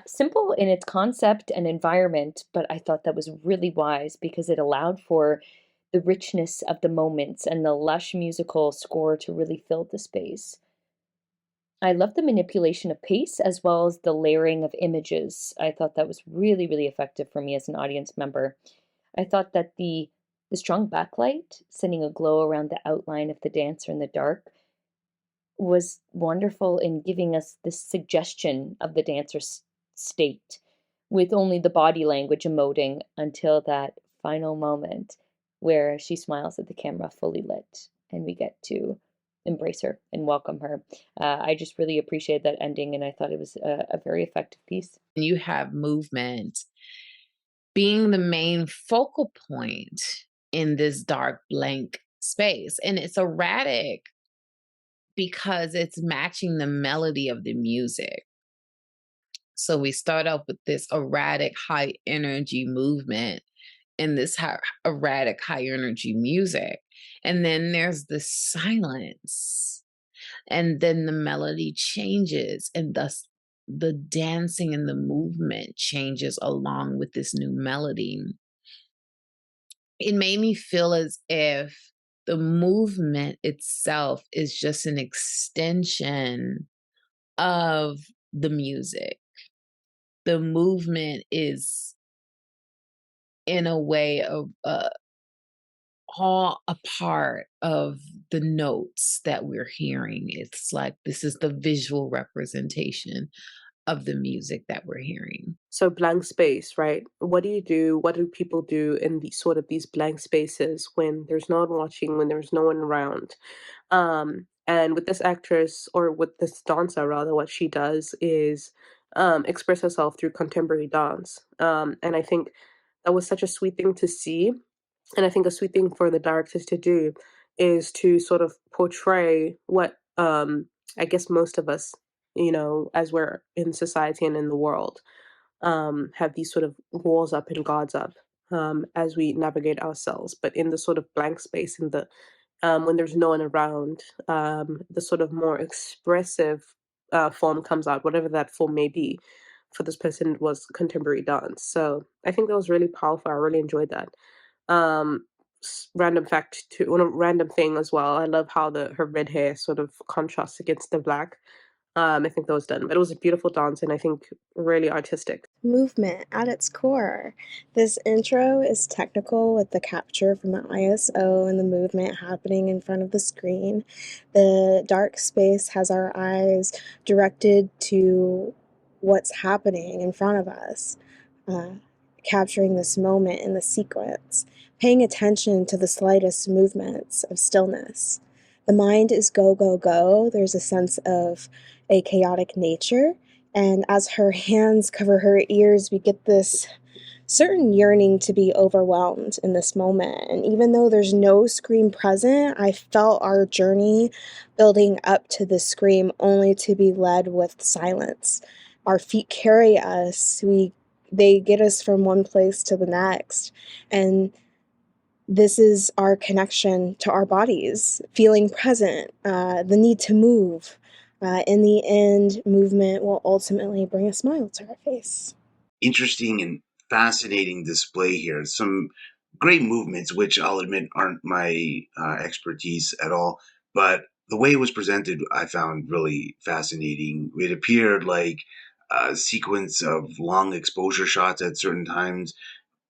Simple in its concept and environment, but I thought that was really wise because it allowed for the richness of the moments and the lush musical score to really fill the space. I love the manipulation of pace as well as the layering of images. I thought that was really, really effective for me as an audience member. I thought that the strong backlight, sending a glow around the outline of the dancer in the dark, was wonderful in giving us this suggestion of the dancer's state, with only the body language emoting until that final moment where she smiles at the camera fully lit and we get to embrace her and welcome her. I just really appreciate that ending, and I thought it was a very effective piece. You have movement being the main focal point in this dark blank space. And it's erratic because it's matching the melody of the music. So we start off with this erratic, high energy movement and this erratic, high energy music. And then there's the silence. And then the melody changes, and thus the dancing and the movement changes along with this new melody. It made me feel as if the movement itself is just an extension of the music. The movement is, in a way, of all a part of the notes that we're hearing. It's like this is the visual representation of the music that we're hearing. So blank space, right? What do you do? What do people do in these sort of these blank spaces when there's no one watching, when there's no one around? And with this actress, or with this dancer rather, what she does is express herself through contemporary dance. And I think that was such a sweet thing to see. And I think a sweet thing for the directors to do is to sort of portray what I guess most of us, as we're in society and in the world, have these sort of walls up and guards up as we navigate ourselves. But in the sort of blank space, in the when there's no one around, the sort of more expressive form comes out, whatever that form may be. For this person, it was contemporary dance. So I think that was really powerful. I really enjoyed that. Random fact too, one random thing as well. I love how the her red hair sort of contrasts against the black. I think that was done, but it was a beautiful dance, and I think really artistic. Movement at its core. This intro is technical with the capture from the ISO and the movement happening in front of the screen. The dark space has our eyes directed to what's happening in front of us, uh, capturing this moment in the sequence, paying attention to the slightest movements of stillness. The mind is go, go, go. There's a sense of a chaotic nature, and as her hands cover her ears, we get this certain yearning to be overwhelmed in this moment. And even though there's no scream present, I felt our journey building up to the scream only to be led with silence. Our feet carry us. They get us from one place to the next. And this is our connection to our bodies, feeling present, the need to move. In the end, movement will ultimately bring a smile to our face. Interesting and fascinating display here. Some great movements, which I'll admit aren't my expertise at all, but the way it was presented, I found really fascinating. It appeared like a sequence of long exposure shots at certain times,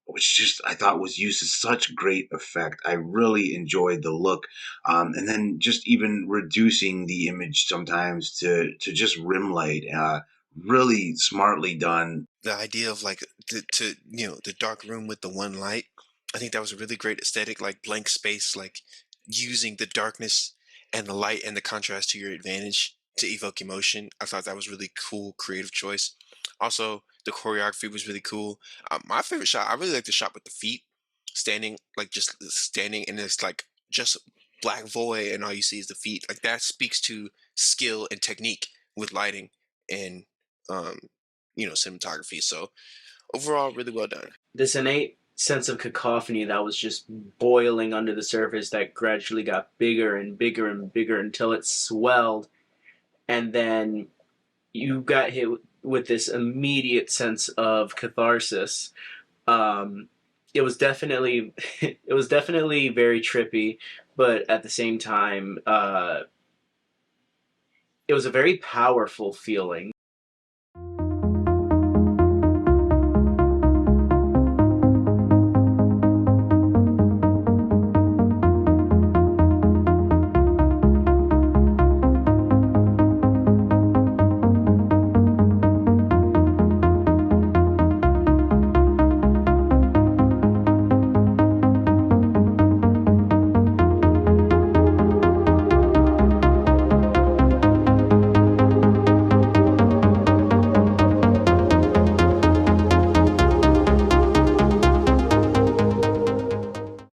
which just I thought was used to such great effect. I really enjoyed the look, and then just even reducing the image sometimes to just rim light. Really smartly done. The idea of like the dark room with the one light, I think that was a really great aesthetic, like blank space, like using the darkness and the light and the contrast to your advantage to evoke emotion. I thought that was really cool, creative choice. Also, the choreography was really cool. My favorite shot, I really like the shot with the feet standing, like just standing, and it's like just black void, and all you see is the feet. Like that speaks to skill and technique with lighting and um, cinematography. So overall, really well done. This innate sense of cacophony that was just boiling under the surface that gradually got bigger and bigger and bigger until it swelled, and then you got hit with this immediate sense of catharsis. Um, it was definitely it was definitely very trippy, but at the same time, it was a very powerful feeling.